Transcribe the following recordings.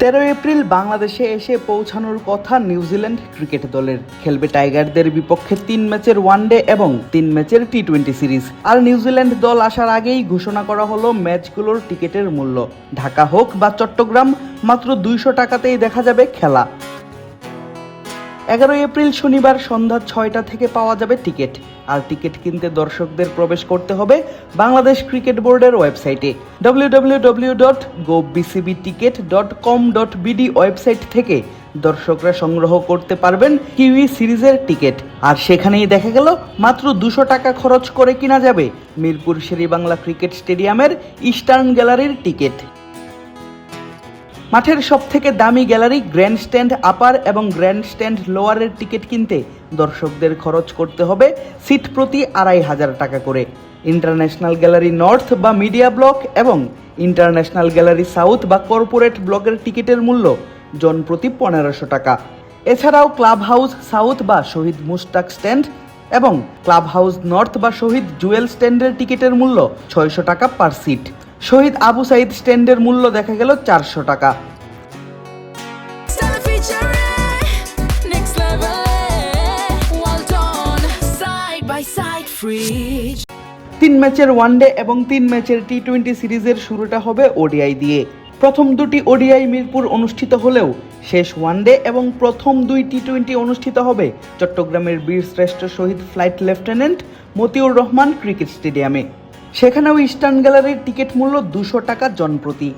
13 April বাংলাদেশে এসে পৌঁছানোর কথা নিউজিল্যান্ড ক্রিকেট দলের। খেলবে টাইগারদের বিপক্ষে 3 ম্যাচের ওয়ানডে এবং 3 ম্যাচের টি-20 সিরিজ। আর নিউজিল্যান্ড দল আসার আগেই ঘোষণা করা হলো ম্যাচগুলোর টিকিটের মূল্য। ঢাকা হোক বা চট্টগ্রাম, মাত্র 200 টাকাতেই দেখা যাবে খেলা। 11 এপ্রিল শনিবার সন্ধ্যা 6টা থেকে পাওয়া যাবে টিকিট। আর টিকিট কিনতে দর্শকদের প্রবেশ করতে হবে বাংলাদেশ ক্রিকেট বোর্ডের ওয়েবসাইটে www.gobcbticket.com.bd ওয়েবসাইট থেকে দর্শকরা সংগ্রহ করতে পারবেন কিউই সিরিজের টিকিট। আর সেখানেই দেখা গেল মাত্র 200 টাকা খরচ করে কিনা যাবে মিরপুর শেরেবাংলা ক্রিকেট স্টেডিয়ামের ইস্টার্ন গ্যালারির টিকিট। মাঠের সবথেকে দামি গ্যালারি গ্র্যান্ড স্ট্যান্ড আপার এবং গ্র্যান্ড স্ট্যান্ড লোয়ারের টিকিট কিনতে দর্শকদের খরচ করতে হবে সিট প্রতি 2500 টাকা করে। ইন্টারন্যাশনাল গ্যালারি নর্থ বা মিডিয়া ব্লক এবং ইন্টারন্যাশনাল গ্যালারি সাউথ বা কর্পোরেট ব্লকের টিকিটের মূল্য জন প্রতি 1500 টাকা। এছাড়াও ক্লাব হাউস সাউথ বা শহীদ মুশতাক স্ট্যান্ড এবং ক্লাব হাউস নর্থ বা শহীদ জুয়েল স্ট্যান্ডের টিকিটের মূল্য 600 টাকা পার সিট। শহীদ আবু সাইদ স্ট্যান্ডের মূল্য দেখা গেল 400 টাকা। তিন ম্যাচের ওয়ানডে এবং 3 ম্যাচের টি-20 সিরিজের শুরুটা হবে ওডিআই দিয়ে। প্রথম দুটি ওডিআই মিরপুর অনুষ্ঠিত হলেও শেষ ওয়ানডে এবং প্রথম 2 টি-20 অনুষ্ঠিত হবে চট্টগ্রামের বীরশ্রেষ্ঠ শহীদ flight lieutenant Motiur Rahman cricket স্টেডিয়ামে। সেখানেও ইস্টার্ন গ্যালারির টিকিট মূল্য 200 টাকা জনপ্রতি।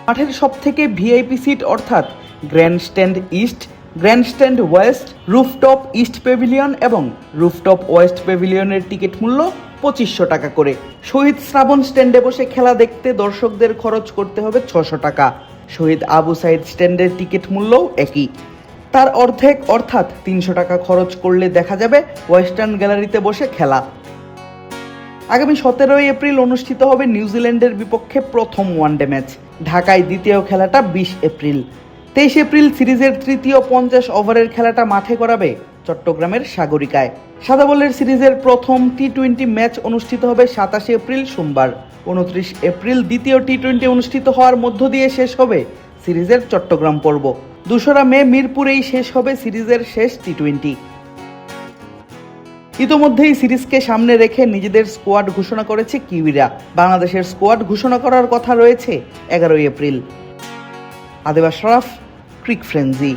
মাঠের সবথেকে ভিআইপি সিট অর্থাৎ grand stand east, grand stand West, rooftop east pavilion এবং রুফটপ ওয়েস্ট প্যাভিলিয়নের টিকিট মূল্য 2500 টাকা করে। শহীদ শ্রাবণ স্ট্যান্ডে বসে খেলা দেখতে দর্শকদের খরচ করতে হবে 600 টাকা। শহীদ আবু সাইদ স্ট্যান্ডের টিকিট মূল্যও একই, তার অর্ধেক অর্থাৎ 300 টাকা খরচ করলে দেখা যাবে ওয়েস্টার্ন গ্যালারিতে বসে খেলা। আগামী 17 এপ্রিল অনুষ্ঠিত হবে নিউজিল্যান্ডের বিপক্ষে প্রথম ওয়ানডে ম্যাচ। ঢাকায় দ্বিতীয় খেলাটা 20 এপ্রিল। 23 এপ্রিল সিরিজের তৃতীয় 50 ওভারের খেলাটা মাঠে করাবে চট্টগ্রামের সাগরিকায়। সাদা বলের সিরিজের প্রথম টি-20 ম্যাচ অনুষ্ঠিত হবে 27 এপ্রিল সোমবার। 29 এপ্রিল দ্বিতীয় টি-20 অনুষ্ঠিত হওয়ার মধ্য দিয়ে শেষ হবে সিরিজের চট্টগ্রাম পর্ব। 2রা মে মিরপুরেই শেষ হবে সিরিজের শেষ টি-20। ইতোমধ্যেই সিরিজকে সামনে রেখে নিজেদের স্কোয়াড ঘোষণা করেছে কিউইরা। বাংলাদেশের স্কোয়াড ঘোষণা করার কথা রয়েছে 11 এপ্রিল। আদেবা শরাফ, ক্রিক ফ্রেন্জি।